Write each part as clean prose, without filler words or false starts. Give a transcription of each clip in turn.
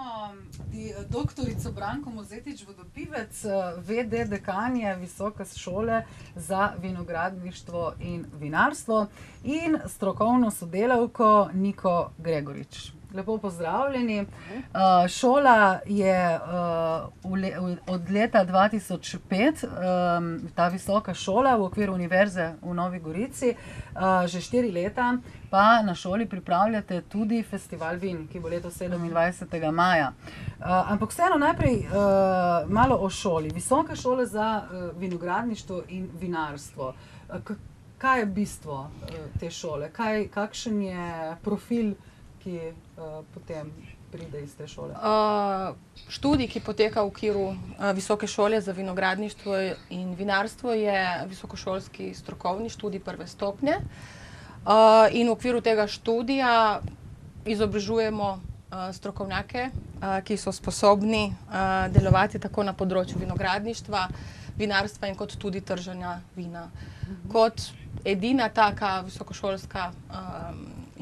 imamo doktorico Branko Mozetič-Vodopivec, VD dekanje Visoke šole za vinogradništvo in vinarstvo in strokovno sodelavko Niko Gregorič. Lepo pozdravljeni. Šola je od leta 2005, ta visoka šola v okviru Univerze v Novi Gorici, že 4 leta pa na šoli pripravljate tudi festival vin, ki bo letos 27. maja. Ampak vseeno najprej malo o šoli. Visoka šola za vinogradništvo in vinarstvo. Kaj je bistvo te šole? Kakšen je profil, ki potem pride iz te šole? Študij, ki poteka v okviru Visoke šole za vinogradništvo in vinarstvo, je visokošolski strokovni študij prve stopnje. In v okviru tega študija izobražujemo strokovnjake, ki so sposobni delovati tako na področju vinogradništva, vinarstva in kot tudi trženja vina. Kot edina taka visokošolska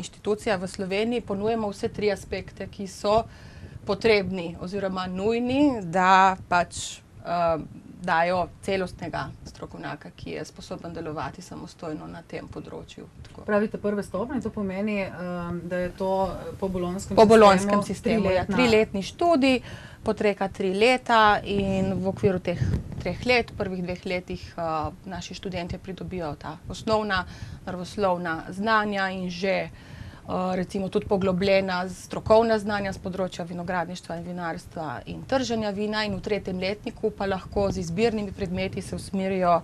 inštitucija v Sloveniji ponujemo vse 3 aspekte, ki so potrebni oziroma nujni, da pač dajo celostnega strokovnjaka, ki je sposoben delovati samostojno na tem področju. Tako. Pravite prve stopnje, to pomeni, da je to po bolonjskem sistemu? Po bolonjskem sistemu, ja. 3-letni študij, potreka 3 leta in v okviru teh 3 let, prvih 2 letih naši študentje pridobijo ta osnovna naravoslovna znanja in že recimo tudi poglobljena strokovna znanja z področja vinogradništva in vinarstva in trženja vina, in v 3. letniku pa lahko z izbirnimi predmeti se usmerijo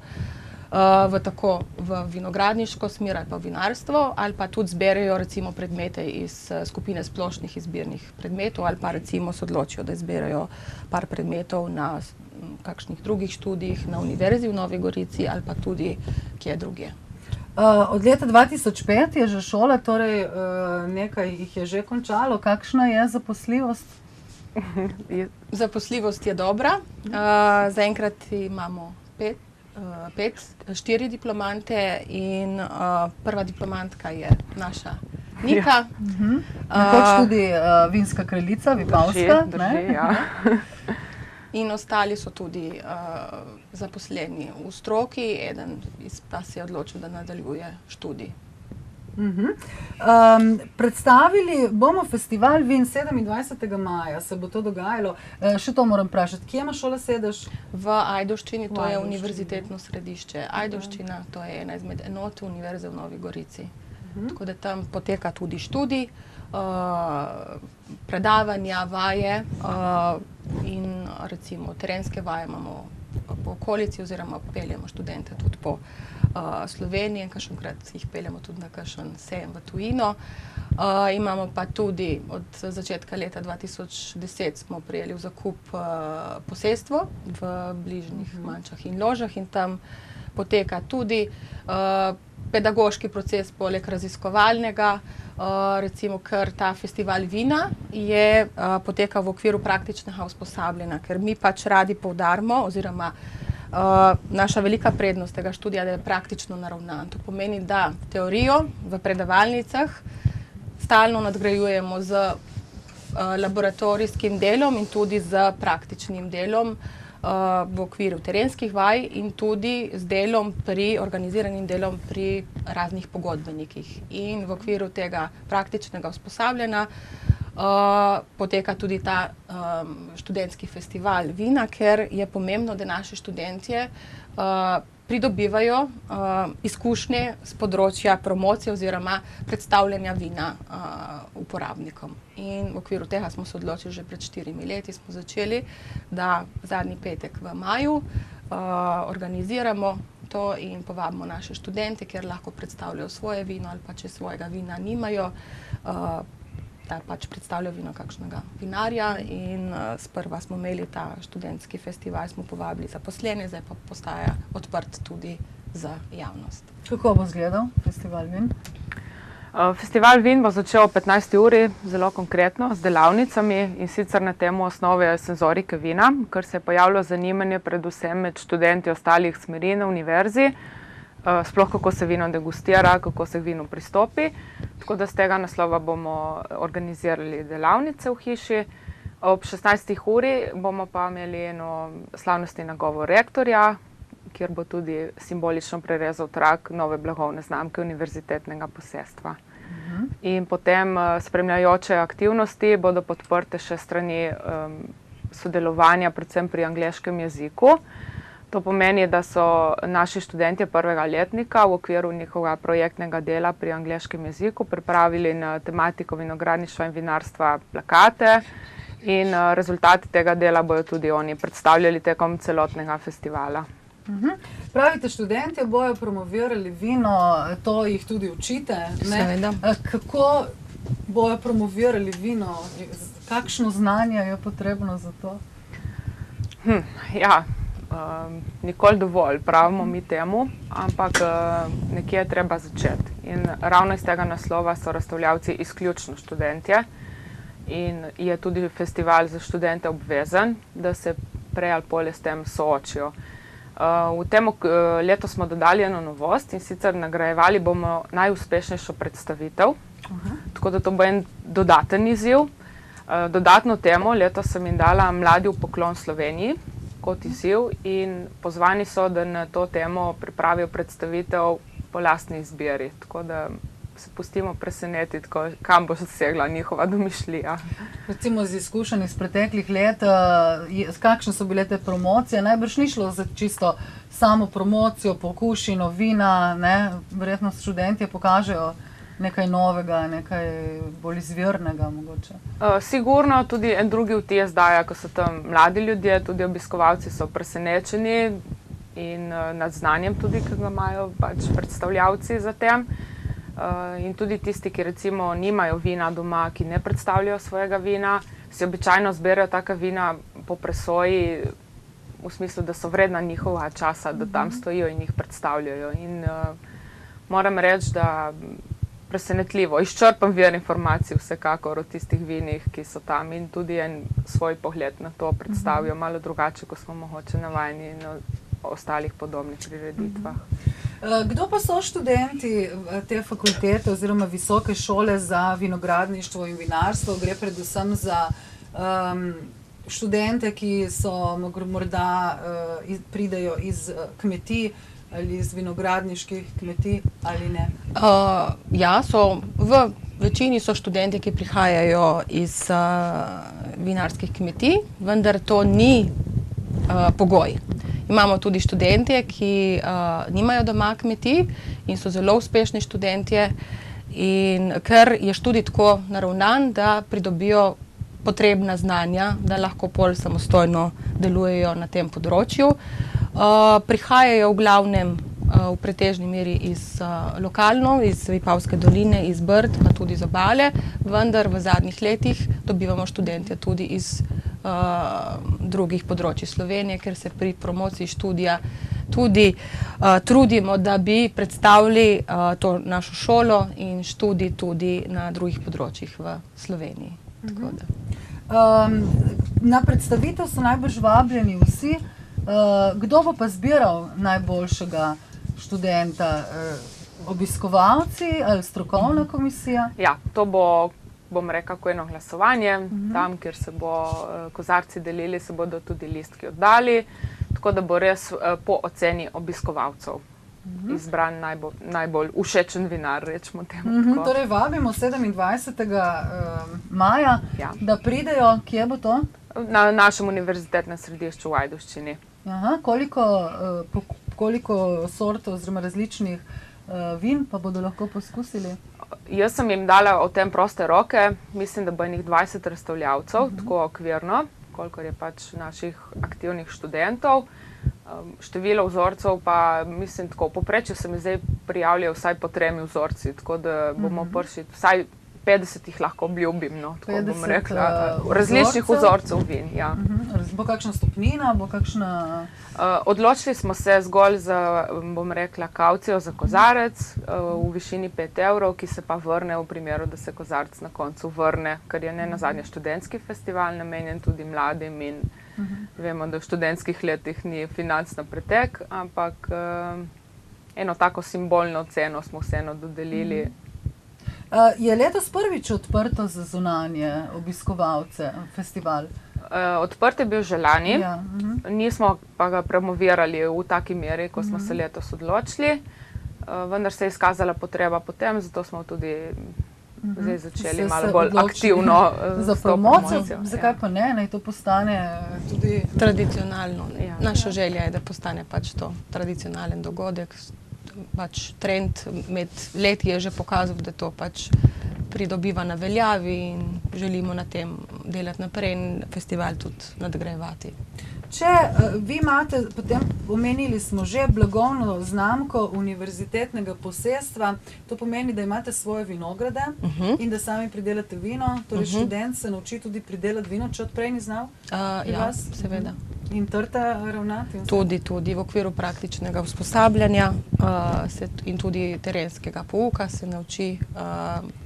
v vinogradniško smer ali pa vinarstvo, ali pa tudi zberejo recimo predmete iz skupine splošnih izbirnih predmetov, ali pa recimo se odločijo, da izberejo par predmetov na kakšnih drugih študijih na Univerzi v Novi Gorici ali pa tudi kje drugje. Od leta 2005 je že šola, torej nekaj jih je že končalo. Kakšna je zaposljivost? Zaposljivost je dobra. Zaenkrat imamo 4 diplomante in prva diplomantka je naša Nika. Nekoč tudi vinska kraljica, Vipavska. Drži, ja. In ostali so tudi zaposleni v stroki, eden pa se je odločil, da nadaljuje študij. Predstavili bomo festival vin 27. maja, se bo to dogajalo. Še to moram vprašati, kje ima šola sedež? V Ajdovščini, to je univerzitetno središče. Ajdovščina, to je ena izmed enot Univerze v Novi Gorici. Tako da tam poteka tudi študij, predavanja, vaje in recimo terenske vaje imamo po okolici oziroma peljemo študente tudi po Sloveniji, kakšenkrat jih peljemo tudi na kakšen sejem v tujino. Imamo pa tudi od začetka leta 2010 smo prejeli v zakup posestvo v bližnjih Mančah in Ložah in tam poteka tudi pedagoški proces poleg raziskovalnega, recimo, ker ta festival vina je poteka v okviru praktičnega usposabljanja, ker mi pač radi poudarimo oziroma naša velika prednost tega študija, da je praktično naravnan. To pomeni, da teorijo v predavalnicah stalno nadgrajujemo z laboratorijskim delom in tudi z praktičnim delom v okviru terenskih vaj in tudi z organiziranim delom pri raznih pogodbenikih. In v okviru tega praktičnega usposabljanja poteka tudi ta študentski festival vina, ker je pomembno, da naši študentje pridobivajo izkušnje z področja promocije oziroma predstavljanja vina uporabnikom. In v okviru tega smo se odločili že pred 4 leti, smo začeli, da zadnji petek v maju organiziramo to in povabimo naše študente, ker lahko predstavljajo svoje vino ali pa če svojega vina nimajo, da pač predstavljajo vino kakšnega vinarja in sprva smo imeli ta študentski festival, smo povabili zaposlene, zdaj pa postaja odprt tudi za javnost. Kako bo izgledal festival vin? Festival vin bo začel ob 15. uri, zelo konkretno, z delavnicami in sicer na temo osnove senzorike vina, ker se je pojavilo zanimanje predvsem med študenti ostalih smeri na univerzi, sploh kako se vino degustira, kako se k vinu pristopi. Tako da z tega naslova bomo organizirali delavnice v hiši. Ob 16. uri bomo pa imeli eno slavnostni nagovor rektorja, kjer bo tudi simbolično prerezal trak nove blagovne znamke univerzitetnega posestva. In potem spremljajoče aktivnosti bodo podprte še strani sodelovanja, predvsem pri angleškem jeziku. To pomeni, da so naši študentje prvega letnika v okviru njihovega projektnega dela pri angleškem jeziku pripravili na tematiko vinogradništva in vinarstva plakate in rezultati tega dela bodo tudi oni predstavljali tekom celotnega festivala. Pravite, študentje bojo promovirali vino, to jih tudi učite, ne? Seveda. Kako bojo promovirali vino? Kakšno znanje je potrebno za to? Nikoli dovolj, pravimo mi temu, ampak nekje je treba začeti. In ravno iz tega naslova so razstavljavci izključno študentje in je tudi festival za študente obvezen, da se prej ali bolje s tem soočijo. V tem letu smo dodali eno novost in sicer nagrajevali bomo najuspešnejšo predstavitev, tako da to bo en dodaten izziv. Dodatno temo letos sem jim dala Mladi v poklon Sloveniji kot izziv in pozvani so, da na to temo pripravijo predstavitev po lastni izbiri, tako da se pustimo presenetiti, kam bo segla njihova domišljija. Recimo z izkušenj iz preteklih let, kakšne so bile te promocije? Najbrž ni šlo za čisto samo promocijo, pokušino vina, ne? Verjetno študentje pokažejo nekaj novega, nekaj bolj izvirnega mogoče. Sigurno tudi en drugi vtis daje, ko so tam mladi ljudje, tudi obiskovalci so presenečeni in nad znanjem tudi, ki ga imajo pač predstavljavci za tem. In tudi tisti, ki recimo nimajo vina doma, ki ne predstavljajo svojega vina, si običajno zberajo taka vina po presoji, v smislu, da so vredna njihova časa, da tam stojijo in jih predstavljajo. In moram reči, da presenetljivo, izčrpen vir informacij vsekakor o tistih vinih, ki so tam in tudi en svoj pogled na to predstavijo, malo drugače, kot smo mogoče navajeni na ostalih podobnih prireditvah. Kdo pa so študenti te fakultete oziroma visoke šole za vinogradništvo in vinarstvo? Gre predvsem za študente, ki so morda pridejo iz kmetij ali iz vinogradniških kmetij ali ne? V večini so študenti, ki prihajajo iz vinarskih kmetij, vendar to ni pogoj. Imamo tudi študente, ki nimajo doma kmetij in so zelo uspešni študentje, in ker je študij tako naravnan, da pridobijo potrebna znanja, da lahko pol samostojno delujejo na tem področju. Prihajajo v glavnem v pretežni meri iz lokalno, iz Vipavske doline, iz Brd, pa tudi iz Obale, vendar v zadnjih letih dobivamo študente tudi iz drugih področij Slovenije, ker se pri promociji študija tudi trudimo, da bi predstavili to našo šolo in študij tudi na drugih področjih v Sloveniji. Na predstavitev so najbrž vabljeni vsi. Kdo bo pa zbiral najboljšega študenta? Obiskovalci ali strokovna komisija? Ja, to bom rekla, eno glasovanje. Tam, kjer se bo kozarci delili, se bodo tudi listki oddali, tako da bo res po oceni obiskovalcev izbran najbolj všečen vinar, rečemo temu. Torej vabimo 27. maja, da pridejo. Kje bo to? Na našem univerzitetnem središču v Ajdovščini. Koliko sortov oziroma različnih vin pa bodo lahko poskusili? Jaz sem jim dala o tem proste roke, mislim, da bo enih 20 razstavljavcev, tako okvirno, kolikor je pač naših aktivnih študentov. Število vzorcev pa, mislim, tako, v povprečju se mi zdaj prijavljajo vsaj po 3 vzorci, tako da bomo prišli vsaj 50 jih lahko obljubim, tako bom rekla. Različnih vzorcev vin, ja. Bo kakšna stopnina, bo kakšna... Odločili smo se zgolj za, bom rekla, kavcijo za kozarec v višini 5 evrov, ki se pa vrne v primeru, da se kozarec na koncu vrne, ker je ne nazadnje študentski festival namenjen tudi mladim in vemo, da v študentskih letih ni financ na pretek, ampak eno tako simbolno ceno smo vseeno dodelili. Je letos prvič odprto za zunanje obiskovalce festival? Odprt je bil že lani, Ja, nismo pa ga promovirali v taki meri, ko smo se letos odločili, vendar se je izkazala potreba potem, zato smo tudi zdaj začeli Se malo bolj odločili aktivno za s to promocijo. promocijo. Zakaj pa ne? Naj to postane tudi Tradicionalno. Ja. Naša želja je, da postane pač to tradicionalen dogodek. Pač trend med leti je že pokazal, da to pač pridobiva na veljavi in želimo na tem delati naprej in festival tudi nadgrajevati. Če vi imate, potem omenili smo že blagovno znamko univerzitetnega posestva, to pomeni, da imate svoje vinograde in da sami pridelate vino, torej študent se nauči tudi pridelati vino, če odprej ni znal? Ja, vas? seveda. In trta ravnati? Tudi v okviru praktičnega usposabljanja in tudi terenskega pouka se nauči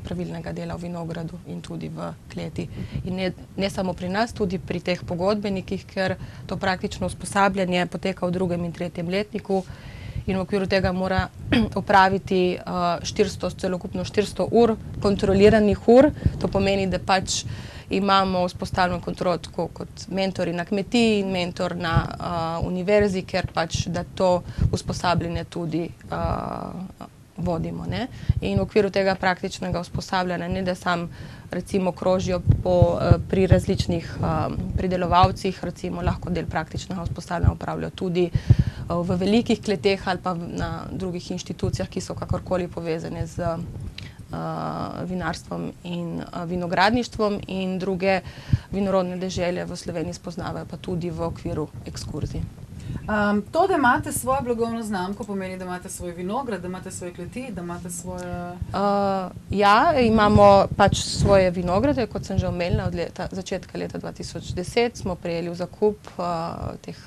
pravilnega dela v vinogradu in tudi v kleti. In ne samo pri nas, tudi pri teh pogodbenikih, ker to praktično usposabljanje poteka v 2. in 3. letniku in v okviru tega mora opraviti celokupno 400 ur kontroliranih ur. To pomeni, da pač imamo vzpostavljeno kontrolo tako kot mentori na kmetiji in mentor na univerzi, ker pač da to usposabljanje tudi vodimo. Ne? In v okviru tega praktičnega usposabljanja, ne da sam recimo krožijo pri različnih pridelovalcih, recimo lahko del praktičnega usposabljanja opravljajo tudi v velikih kleteh ali pa na drugih inštitucijah, ki so kakorkoli povezane z vinarstvom in vinogradništvom, in druge vinorodne dežele v Sloveniji spoznavajo pa tudi v okviru ekskurzij. To, da imate svojo blagovno znamko, pomeni, da imate svoj vinograd, da imate svoje kleti, da imate svoje... Ja, imamo pač svoje vinograde, kot sem že omenila, od začetka leta 2010 smo prejeli v zakup teh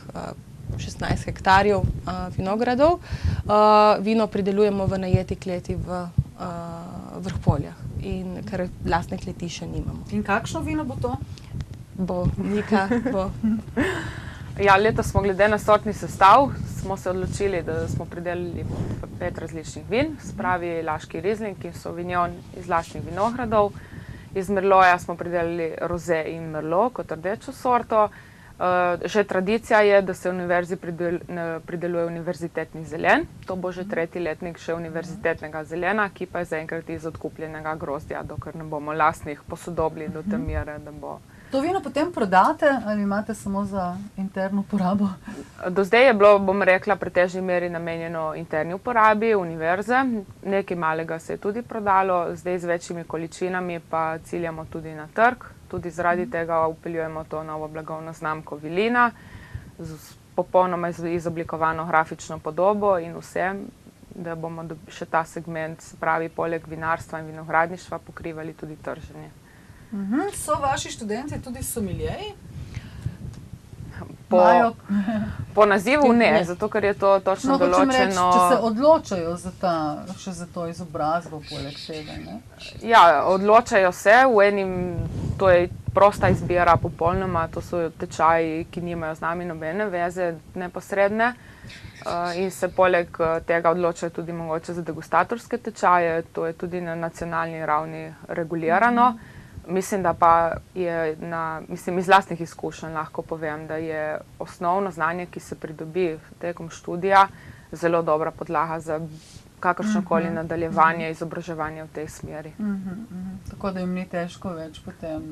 16 hektarjev vinogradov. Vino pridelujemo v najeti kleti v Vrhpoljah, in ker lastne kleti še nimamo. In kakšno vino bo to? Bo Nika, bo... Ja, letos smo glede na sortni sestav smo se odločili, da smo pridelali 5 različnih vin, spravi laški rizling in sauvignon iz lastnih vinogradov. Iz merloja smo pridelali roze in merlot kot rdečo sorto. Že tradicija je, da se v univerzi prideluje univerzitetni zelen. To bo že 3. letnik še univerzitetnega zelena, ki pa je zaenkrat iz odkupljenega grozdja, dokler ne bomo lastnih posodobili do te mere, da bo... To vino potem prodate ali imate samo za interno uporabo? Do zdaj je bilo, bom rekla, pretežni meri namenjeno interni uporabi univerze. Nekaj malega se je tudi prodalo, zdaj z večjimi količinami pa ciljamo tudi na trg. Tudi zaradi tega vpeljujemo to novo blagovno znamko Vilina z popolnoma izoblikovano grafično podobo in vsem, da bomo še ta segment, se pravi, poleg vinarstva in vinogradništva pokrivali tudi trženje. So vaši študenti tudi sommelieri? Po nazivu ne, zato ker je to točno določeno. Če se odločajo še za to izobrazbo poleg tega, ne? Ja, odločajo se, to je prosta izbira popolnoma, to so tečaji, ki nimajo z nami nobene veze neposredne. In se poleg tega odločajo tudi mogoče za degustatorske tečaje, to je tudi na nacionalni ravni regulirano. Mislim, da pa je iz lastnih izkušenj lahko povem, da je osnovno znanje, ki se pridobi tekom študija, zelo dobra podlaga za kakršnokoli nadaljevanje, izobraževanje v tej smeri. Tako da jim ni težko več potem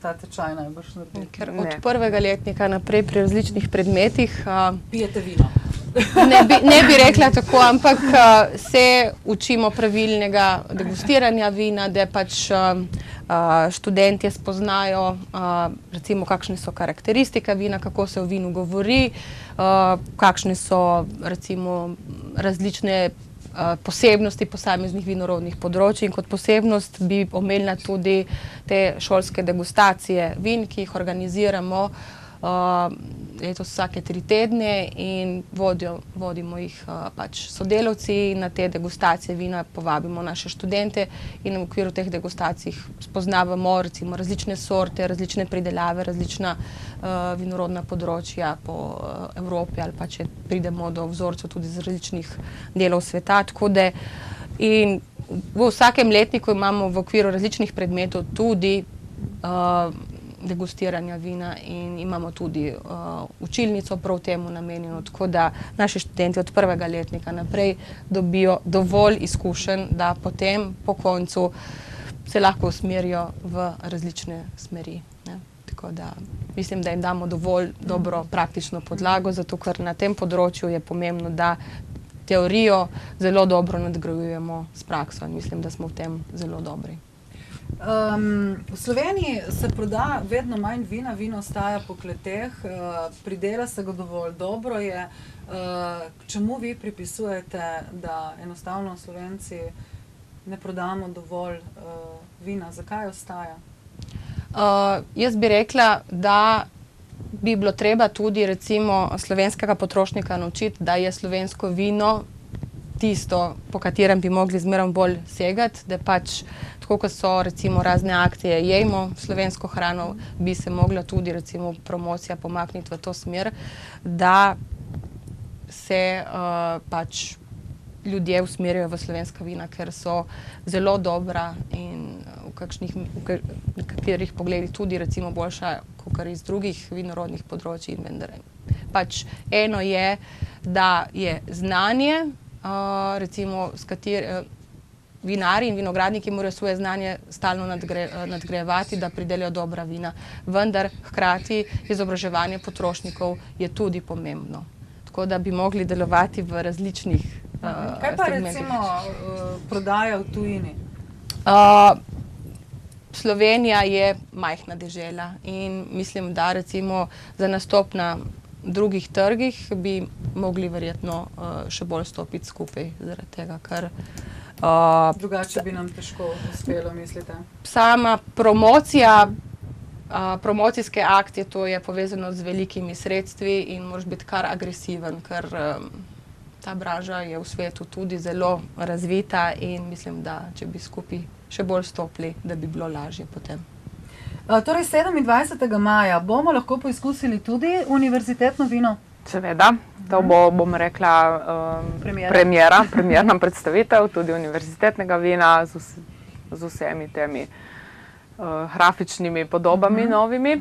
ta tečaj najbrž narediti. Ker od 1. letnika naprej pri različnih predmetih pijete vino. Ne bi rekla tako, ampak se učimo pravilnega degustiranja vina, da pač študentje spoznajo, recimo, kakšne so karakteristike vina, kako se o vinu govori, kakšne so, recimo, različne posebnosti posameznih vinorodnih področij. In kot posebnost bi omenila tudi te šolske degustacije vin, ki jih organiziramo letos vsake 3 tedne in vodimo jih pač sodelavci. Na te degustacije vina povabimo naše študente in v okviru teh degustacij spoznavamo recimo različne sorte, različne pridelave, različna vinorodna področja po Evropi ali pa če pridemo do vzorcev tudi z različnih delov sveta. Tako da In v vsakem letniku imamo v okviru različnih predmetov tudi degustiranja vina in imamo tudi učilnico prav temu namenjeno, tako da naši študenti od prvega letnika naprej dobijo dovolj izkušenj, da potem po koncu se lahko usmerijo v različne smeri. Ne? Tako da mislim, da jim damo dovolj dobro praktično podlago, zato ker na tem področju je pomembno, da teorijo zelo dobro nadgrajujemo s prakso in mislim, da smo v tem zelo dobri. V Sloveniji se proda vedno manj vina, vino ostaja po kleteh, pridela se ga dovolj dobro je. Čemu vi pripisujete, da enostavno Slovenci ne prodamo dovolj vina? Zakaj ostaja? Jaz bi rekla, da bi bilo treba tudi recimo slovenskega potrošnika naučiti, da je slovensko vino tisto, po katerem bi mogli zmeraj bolj segati, da pač tako, kot so recimo razne akcije jejmo slovensko hrano, bi se mogla tudi recimo promocija pomakniti v to smer, da se pač ljudje usmerjajo v slovenska vina, ker so zelo dobra in v nekaterih pogledih tudi recimo boljša kot iz drugih vinorodnih področij in vendar. Pač eno je, da je znanje, recimo s vinarji in vinogradniki morajo svoje znanje stalno nadgrajevati, da pridelajo dobra vina, vendar hkrati izobraževanje potrošnikov je tudi pomembno. Tako da bi mogli delovati v različnih Kaj pa recimo prodaja v tujini? Slovenija je majhna dežela in mislim, da recimo za nastop na drugih trgih bi mogli verjetno še bolj stopiti skupaj zaradi tega, ker drugače bi nam težko uspelo, mislite? Sama promocija, promocijske akcije, to je povezano z velikimi sredstvi in moraš biti kar agresiven, ker ta branža je v svetu tudi zelo razvita in mislim, da če bi skupaj še bolj stopili, da bi bilo lažje potem. Torej 27. maja bomo lahko poizkusili tudi univerzitetno vino? Seveda, to bo, bom rekla, premierna predstavitev tudi univerzitetnega vina z vsemi temi grafičnimi podobami novimi.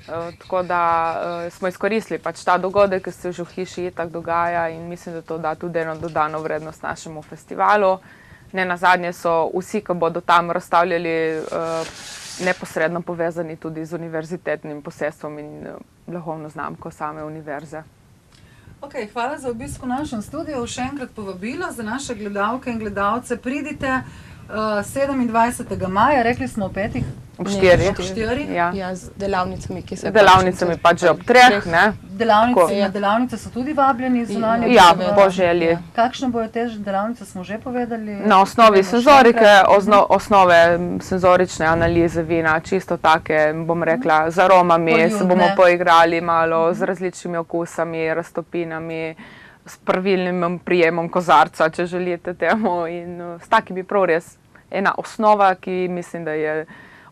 Tako da smo izkoristili pač ta dogodek, ki se že v hiši itak dogaja in mislim, da to da tudi eno dodano vrednost našemu festivalu. Nenazadnje so vsi, ki bodo tam razstavljali, neposredno povezani tudi z univerzitetnim posestvom in blagovno znamko same univerze. Hvala za obisk v našem studiu. Še enkrat povabilo za naše gledalke in gledalce. Pridite 27. maja, rekli smo o 5. Ob 4. Ja, z delavnicami, ki se delavnicami pač že ob 3, ne? Na delavnice so tudi vabljeni zunanje? Ja, po želji. Kakšne bojo te delavnice, smo že povedali? Na osnovi senzorike, osnove senzorične analize vina, čisto take, bom rekla, z aromami, se bomo poigrali malo z različnimi okusami, raztopinami, s pravilnim prijemom kozarca, če želite temu, in s takimi prav res ena osnova, ki mislim, da je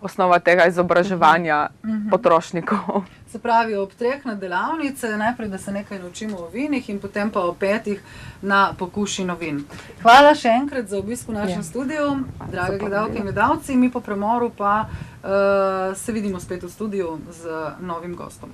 osnova tega izobraževanja potrošnikov. Se pravi, ob 3 na delavnice, najprej, da se nekaj naučimo o vinih in potem pa ob 5 na pokušino vin. Hvala še enkrat za obisk v našem studiu, drage gledalke in gledalci. Mi po premoru pa se vidimo spet v studiu z novim gostom.